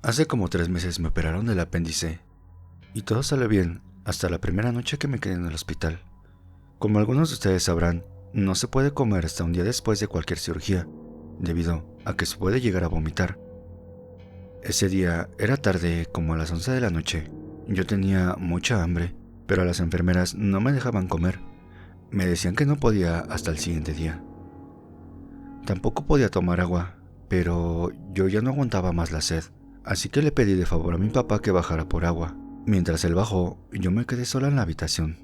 Hace como 3 meses me operaron del apéndice y todo salió bien hasta la primera noche que me quedé en el hospital. Como algunos de ustedes sabrán, no se puede comer hasta un día después de cualquier cirugía, debido a que se puede llegar a vomitar. Ese día era tarde, como a las 11 de la noche. Yo tenía mucha hambre, pero las enfermeras no me dejaban comer. Me decían que no podía hasta el siguiente día. Tampoco podía tomar agua, pero yo ya no aguantaba más la sed. Así que le pedí de favor a mi papá que bajara por agua. Mientras él bajó, yo me quedé sola en la habitación.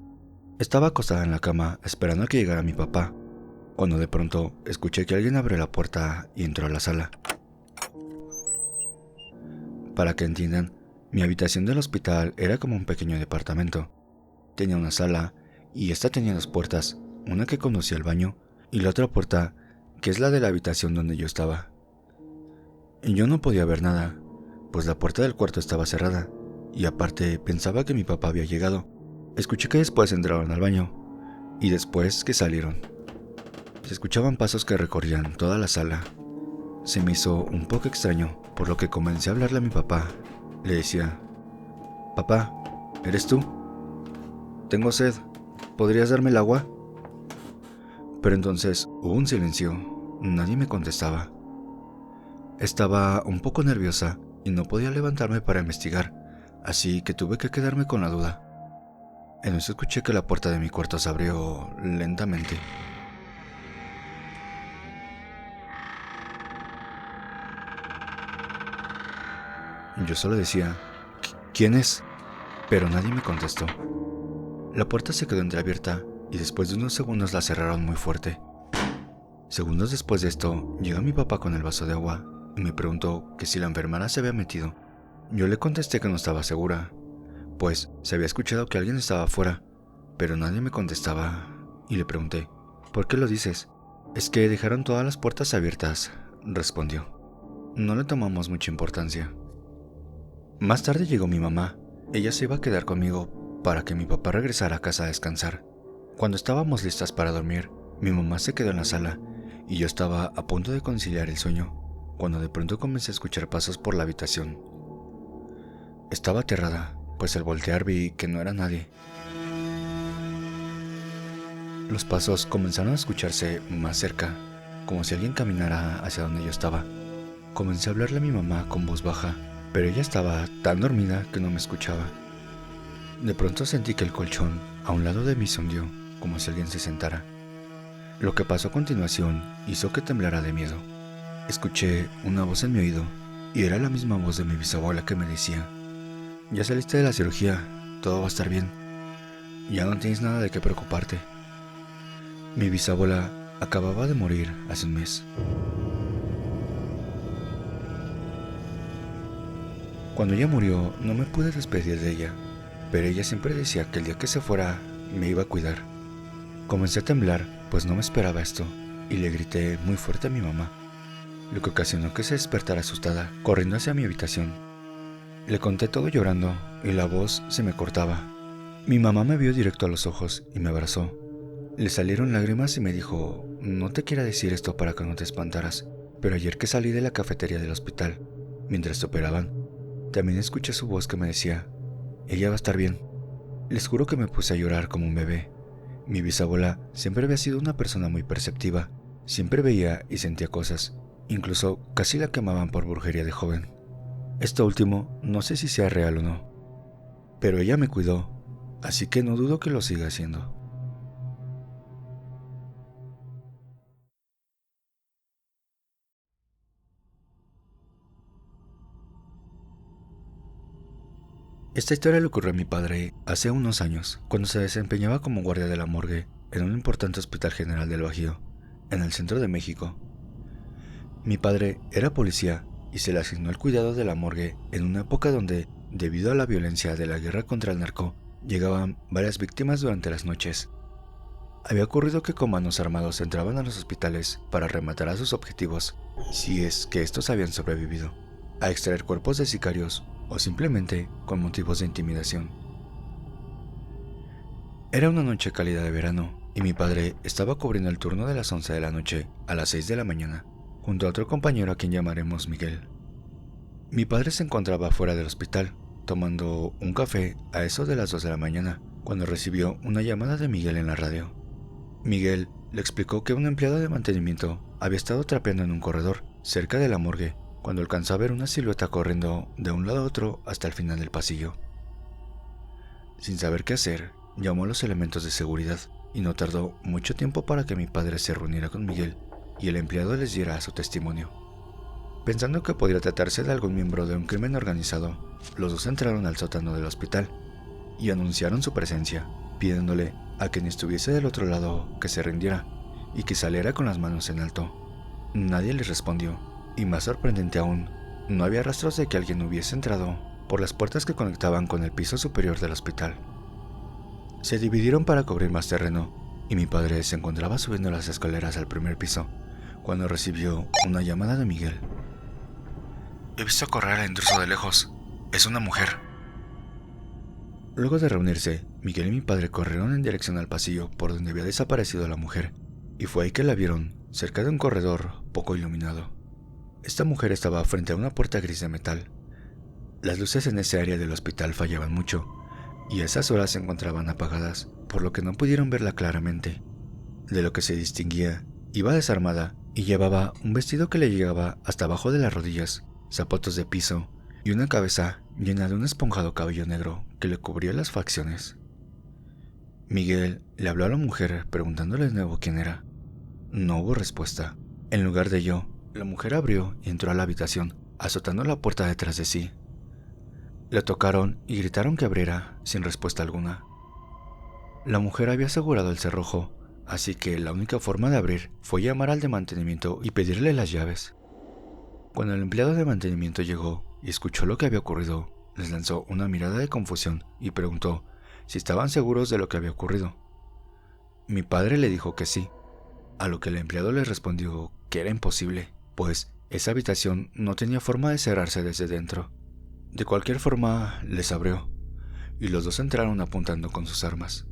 Estaba acostada en la cama esperando a que llegara mi papá, cuando de pronto escuché que alguien abrió la puerta y entró a la sala. Para que entiendan, mi habitación del hospital era como un pequeño departamento. Tenía una sala y esta tenía 2 puertas, una que conducía al baño y la otra puerta que es la de la habitación donde yo estaba. Y yo no podía ver nada, pues la puerta del cuarto estaba cerrada, y aparte pensaba que mi papá había llegado. Escuché que después entraron al baño, y después que salieron. Se escuchaban pasos que recorrían toda la sala. Se me hizo un poco extraño, por lo que comencé a hablarle a mi papá. Le decía: «Papá, ¿eres tú? Tengo sed, ¿podrías darme el agua?». Pero entonces hubo un silencio, nadie me contestaba. Estaba un poco nerviosa y no podía levantarme para investigar, así que tuve que quedarme con la duda. En eso escuché que la puerta de mi cuarto se abrió lentamente. Yo solo decía: «¿Quién es?», pero nadie me contestó. La puerta se quedó entreabierta y después de unos segundos la cerraron muy fuerte. Segundos después de esto, llegó mi papá con el vaso de agua y me preguntó que si la enfermera se había metido. Yo le contesté que no estaba segura, pues se había escuchado que alguien estaba afuera, pero nadie me contestaba, y le pregunté: «¿Por qué lo dices?». «Es que dejaron todas las puertas abiertas», respondió. No le tomamos mucha importancia. Más tarde llegó mi mamá. Ella se iba a quedar conmigo para que mi papá regresara a casa a descansar. Cuando estábamos listas para dormir, mi mamá se quedó en la sala y yo estaba a punto de conciliar el sueño, cuando de pronto comencé a escuchar pasos por la habitación. Estaba aterrada, pues al voltear vi que no era nadie. Los pasos comenzaron a escucharse más cerca, como si alguien caminara hacia donde yo estaba. Comencé a hablarle a mi mamá con voz baja, pero ella estaba tan dormida que no me escuchaba. De pronto sentí que el colchón a un lado de mí se hundió, como si alguien se sentara. Lo que pasó a continuación hizo que temblara de miedo. Escuché una voz en mi oído, y era la misma voz de mi bisabuela que me decía: «Ya saliste de la cirugía, todo va a estar bien. Ya no tienes nada de qué preocuparte». Mi bisabuela acababa de morir hace un mes. Cuando ella murió, no me pude despedir de ella, pero ella siempre decía que el día que se fuera, me iba a cuidar. Comencé a temblar, pues no me esperaba esto, y le grité muy fuerte a mi mamá, lo que ocasionó que se despertara asustada, corriendo hacia mi habitación. Le conté todo llorando, y la voz se me cortaba. Mi mamá me vio directo a los ojos y me abrazó. Le salieron lágrimas y me dijo: «No te quiero decir esto para que no te espantaras, pero ayer que salí de la cafetería del hospital, mientras te operaban, también escuché su voz que me decía: ella va a estar bien». Les juro que me puse a llorar como un bebé. Mi bisabuela siempre había sido una persona muy perceptiva. Siempre veía y sentía cosas. Incluso casi la quemaban por brujería de joven. Esto último no sé si sea real o no, pero ella me cuidó, así que no dudo que lo siga haciendo. Esta historia le ocurrió a mi padre hace unos años, cuando se desempeñaba como guardia de la morgue en un importante hospital general del Bajío, en el centro de México. Mi padre era policía y se le asignó el cuidado de la morgue en una época donde, debido a la violencia de la guerra contra el narco, llegaban varias víctimas durante las noches. Había ocurrido que comandos armados entraban a los hospitales para rematar a sus objetivos, si es que estos habían sobrevivido, a extraer cuerpos de sicarios o simplemente con motivos de intimidación. Era una noche cálida de verano y mi padre estaba cubriendo el turno de las 11 de la noche a las 6 de la mañana, junto a otro compañero a quien llamaremos Miguel. Mi padre se encontraba fuera del hospital, tomando un café a eso de las 2 de la mañana, cuando recibió una llamada de Miguel en la radio. Miguel le explicó que un empleado de mantenimiento había estado trapeando en un corredor cerca de la morgue cuando alcanzó a ver una silueta corriendo de un lado a otro hasta el final del pasillo. Sin saber qué hacer, llamó a los elementos de seguridad y no tardó mucho tiempo para que mi padre se reuniera con Miguel y el empleado les diera su testimonio. Pensando que podría tratarse de algún miembro de un crimen organizado, los dos entraron al sótano del hospital y anunciaron su presencia, pidiéndole a quien estuviese del otro lado que se rindiera y que saliera con las manos en alto. Nadie les respondió, y más sorprendente aún, no había rastros de que alguien hubiese entrado por las puertas que conectaban con el piso superior del hospital. Se dividieron para cubrir más terreno, y mi padre se encontraba subiendo las escaleras al primer piso, cuando recibió una llamada de Miguel. «He visto correr al intruso de lejos. Es una mujer». Luego de reunirse, Miguel y mi padre corrieron en dirección al pasillo por donde había desaparecido la mujer, y fue ahí que la vieron, cerca de un corredor poco iluminado. Esta mujer estaba frente a una puerta gris de metal. Las luces en ese área del hospital fallaban mucho, y a esas horas se encontraban apagadas, por lo que no pudieron verla claramente. De lo que se distinguía, iba desarmada y llevaba un vestido que le llegaba hasta abajo de las rodillas, zapatos de piso y una cabeza llena de un esponjado cabello negro que le cubría las facciones. Miguel le habló a la mujer preguntándole de nuevo quién era. No hubo respuesta. En lugar de ello, la mujer abrió y entró a la habitación, azotando la puerta detrás de sí. Le tocaron y gritaron que abriera, sin respuesta alguna. La mujer había asegurado el cerrojo, así que la única forma de abrir fue llamar al de mantenimiento y pedirle las llaves. Cuando el empleado de mantenimiento llegó y escuchó lo que había ocurrido, les lanzó una mirada de confusión y preguntó si estaban seguros de lo que había ocurrido. Mi padre le dijo que sí, a lo que el empleado le respondió que era imposible, pues esa habitación no tenía forma de cerrarse desde dentro. De cualquier forma, les abrió, y los dos entraron apuntando con sus armas.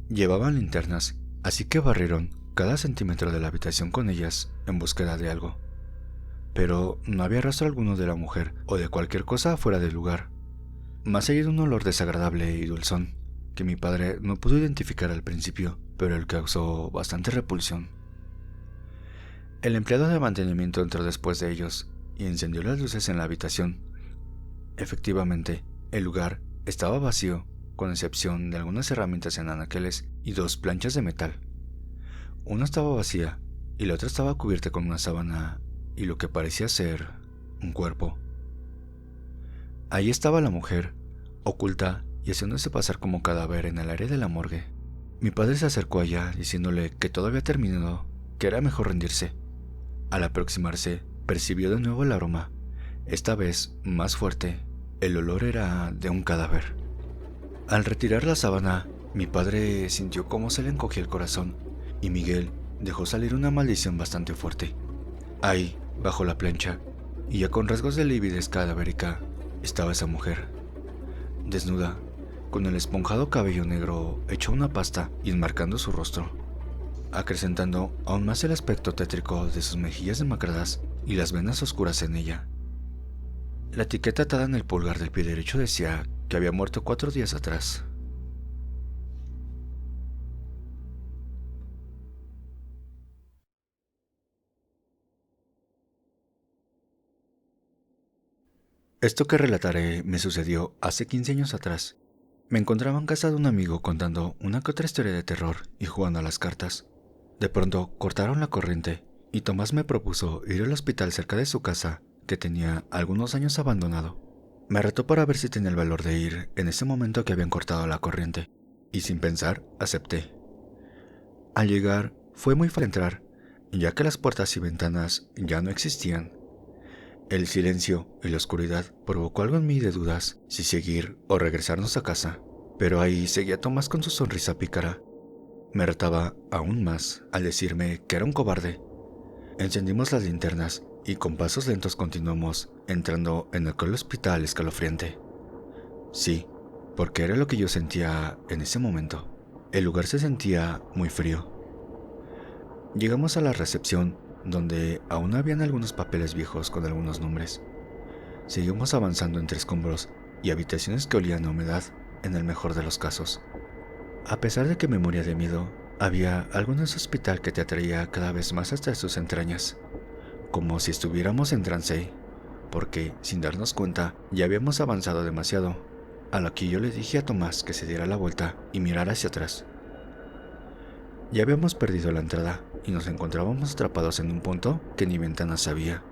Llevaban linternas, así que barrieron cada centímetro de la habitación con ellas en búsqueda de algo. Pero no había rastro alguno de la mujer o de cualquier cosa fuera del lugar, más allá de un olor desagradable y dulzón, que mi padre no pudo identificar al principio, pero el que causó bastante repulsión. El empleado de mantenimiento entró después de ellos y encendió las luces en la habitación. Efectivamente, el lugar estaba vacío, con excepción de algunas herramientas en anaqueles y 2 planchas de metal. Una estaba vacía y la otra estaba cubierta con una sábana y lo que parecía ser un cuerpo. Ahí estaba la mujer, oculta y haciéndose pasar como cadáver en el área de la morgue. Mi padre se acercó allá diciéndole que todo había terminado, que era mejor rendirse. Al aproximarse, percibió de nuevo el aroma, esta vez más fuerte. El olor era de un cadáver. Al retirar la sábana, mi padre sintió cómo se le encogía el corazón y Miguel dejó salir una maldición bastante fuerte. Ahí, bajo la plancha, y ya con rasgos de lividez cadavérica, estaba esa mujer, desnuda, con el esponjado cabello negro hecho una pasta y enmarcando su rostro, acrecentando aún más el aspecto tétrico de sus mejillas demacradas y las venas oscuras en ella. La etiqueta atada en el pulgar del pie derecho decía que había muerto 4 días atrás. Esto que relataré me sucedió hace 15 años atrás. Me encontraba en casa de un amigo contando una que otra historia de terror y jugando a las cartas. De pronto cortaron la corriente y Tomás me propuso ir al hospital cerca de su casa, que tenía algunos años abandonado. Me retó para ver si tenía el valor de ir en ese momento que habían cortado la corriente, y sin pensar, acepté. Al llegar, fue muy fácil entrar, ya que las puertas y ventanas ya no existían. El silencio y la oscuridad provocó algo en mí de dudas si seguir o regresarnos a casa, pero ahí seguía Tomás con su sonrisa pícara. Me retaba aún más al decirme que era un cobarde. Encendimos las linternas y con pasos lentos continuamos entrando en aquel hospital escalofriante. Sí, porque era lo que yo sentía en ese momento. El lugar se sentía muy frío. Llegamos a la recepción, donde aún habían algunos papeles viejos con algunos nombres. Seguimos avanzando entre escombros y habitaciones que olían a humedad, en el mejor de los casos. A pesar de que me moría de miedo, había algo en ese hospital que te atraía cada vez más hasta sus entrañas, como si estuviéramos en trance, porque, sin darnos cuenta, ya habíamos avanzado demasiado, a lo que yo le dije a Tomás que se diera la vuelta y mirara hacia atrás. Ya habíamos perdido la entrada y nos encontrábamos atrapados en un punto que ni ventanas había.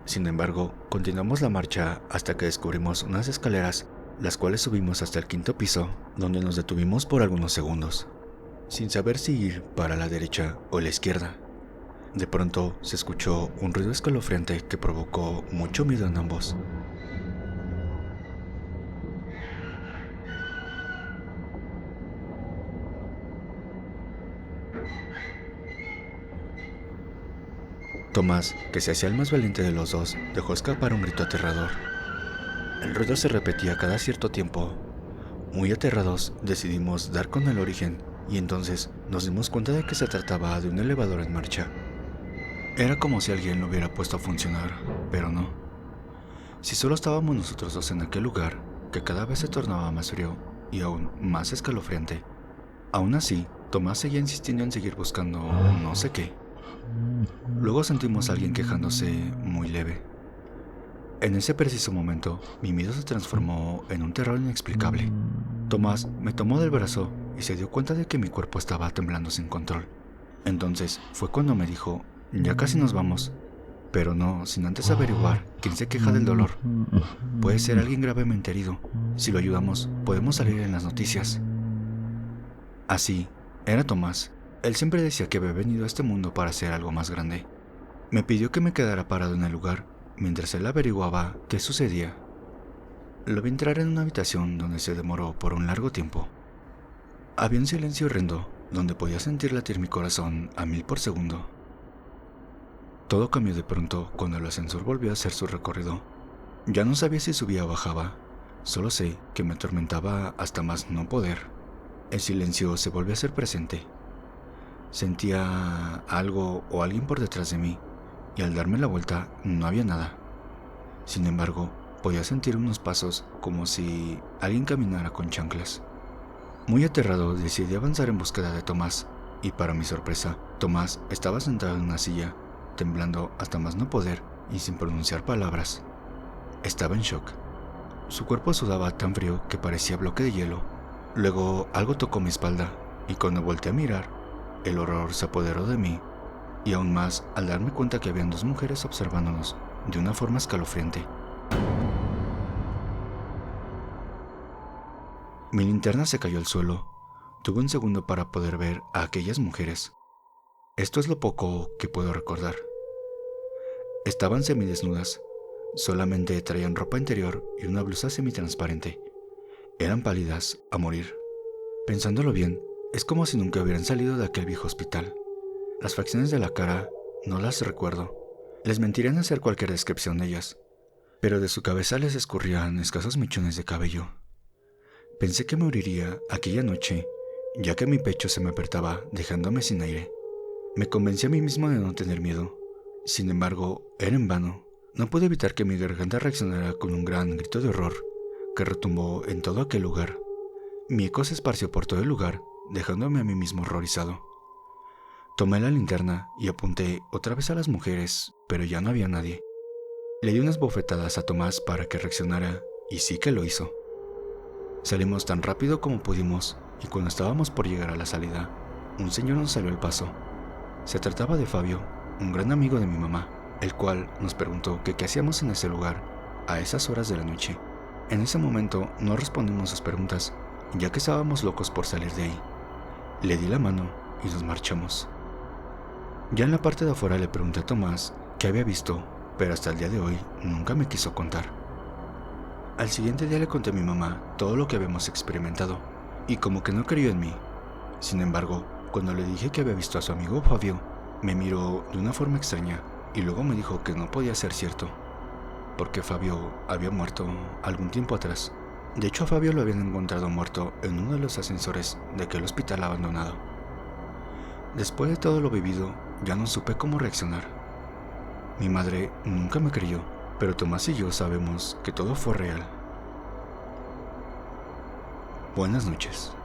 Sin embargo, continuamos la marcha hasta que descubrimos unas escaleras, las cuales subimos hasta el 5.º piso, donde nos detuvimos por algunos segundos, sin saber si ir para la derecha o la izquierda. De pronto se escuchó un ruido escalofriante que provocó mucho miedo en ambos. Tomás, que se hacía el más valiente de los dos, dejó escapar un grito aterrador. El ruido se repetía cada cierto tiempo. Muy aterrados, decidimos dar con el origen y entonces nos dimos cuenta de que se trataba de un elevador en marcha. Era como si alguien lo hubiera puesto a funcionar, pero no. Si solo estábamos nosotros dos en aquel lugar, que cada vez se tornaba más frío y aún más escalofriante. Aún así, Tomás seguía insistiendo en seguir buscando no sé qué. Luego sentimos a alguien quejándose muy leve. En ese preciso momento, mi miedo se transformó en un terror inexplicable. Tomás me tomó del brazo y se dio cuenta de que mi cuerpo estaba temblando sin control. Entonces fue cuando me dijo, ya casi nos vamos, pero no sin antes averiguar quién se queja del dolor. Puede ser alguien gravemente herido. Si lo ayudamos, podemos salir en las noticias. Así, era Tomás. Él siempre decía que había venido a este mundo para hacer algo más grande. Me pidió que me quedara parado en el lugar mientras él averiguaba qué sucedía. Lo vi entrar en una habitación donde se demoró por un largo tiempo. Había un silencio horrendo donde podía sentir latir mi corazón a 1000 por segundo. Todo cambió de pronto cuando el ascensor volvió a hacer su recorrido. Ya no sabía si subía o bajaba, solo sé que me atormentaba hasta más no poder. El silencio se volvió a hacer presente. Sentía algo o alguien por detrás de mí, y al darme la vuelta no había nada. Sin embargo, podía sentir unos pasos como si alguien caminara con chanclas. Muy aterrado, decidí avanzar en búsqueda de Tomás, y para mi sorpresa, Tomás estaba sentado en una silla, temblando hasta más no poder y sin pronunciar palabras. Estaba en shock. Su cuerpo sudaba tan frío que parecía bloque de hielo. Luego algo tocó mi espalda, y cuando volteé a mirar, el horror se apoderó de mí, y aún más al darme cuenta que habían dos mujeres observándonos de una forma escalofriante. Mi linterna se cayó al suelo. Tuve un segundo para poder ver a aquellas mujeres. Esto es lo poco que puedo recordar. Estaban semidesnudas, solamente traían ropa interior y una blusa semitransparente. Eran pálidas a morir. Pensándolo bien, es como si nunca hubieran salido de aquel viejo hospital. Las facciones de la cara no las recuerdo. Les mentiría en hacer cualquier descripción de ellas, pero de su cabeza les escurrían escasos mechones de cabello. Pensé que moriría aquella noche, ya que mi pecho se me apretaba, dejándome sin aire. Me convencí a mí mismo de no tener miedo. Sin embargo, era en vano. No pude evitar que mi garganta reaccionara con un gran grito de horror que retumbó en todo aquel lugar. Mi eco se esparció por todo el lugar, dejándome a mí mismo horrorizado. Tomé la linterna y apunté otra vez a las mujeres, pero ya no había nadie. Le di unas bofetadas a Tomás para que reaccionara, y sí que lo hizo. Salimos tan rápido como pudimos, y cuando estábamos por llegar a la salida, un señor nos salió al paso. Se trataba de Fabio, un gran amigo de mi mamá, el cual nos preguntó que qué hacíamos en ese lugar, a esas horas de la noche. En ese momento no respondimos sus preguntas, ya que estábamos locos por salir de ahí. Le di la mano y nos marchamos. Ya en la parte de afuera le pregunté a Tomás qué había visto, pero hasta el día de hoy nunca me quiso contar. Al siguiente día le conté a mi mamá todo lo que habíamos experimentado, y como que no creyó en mí. Sin embargo, cuando le dije que había visto a su amigo Fabio, me miró de una forma extraña y luego me dijo que no podía ser cierto, porque Fabio había muerto algún tiempo atrás. De hecho, a Fabio lo habían encontrado muerto en uno de los ascensores de aquel hospital abandonado. Después de todo lo vivido, ya no supe cómo reaccionar. Mi madre nunca me creyó, pero Tomás y yo sabemos que todo fue real. Buenas noches.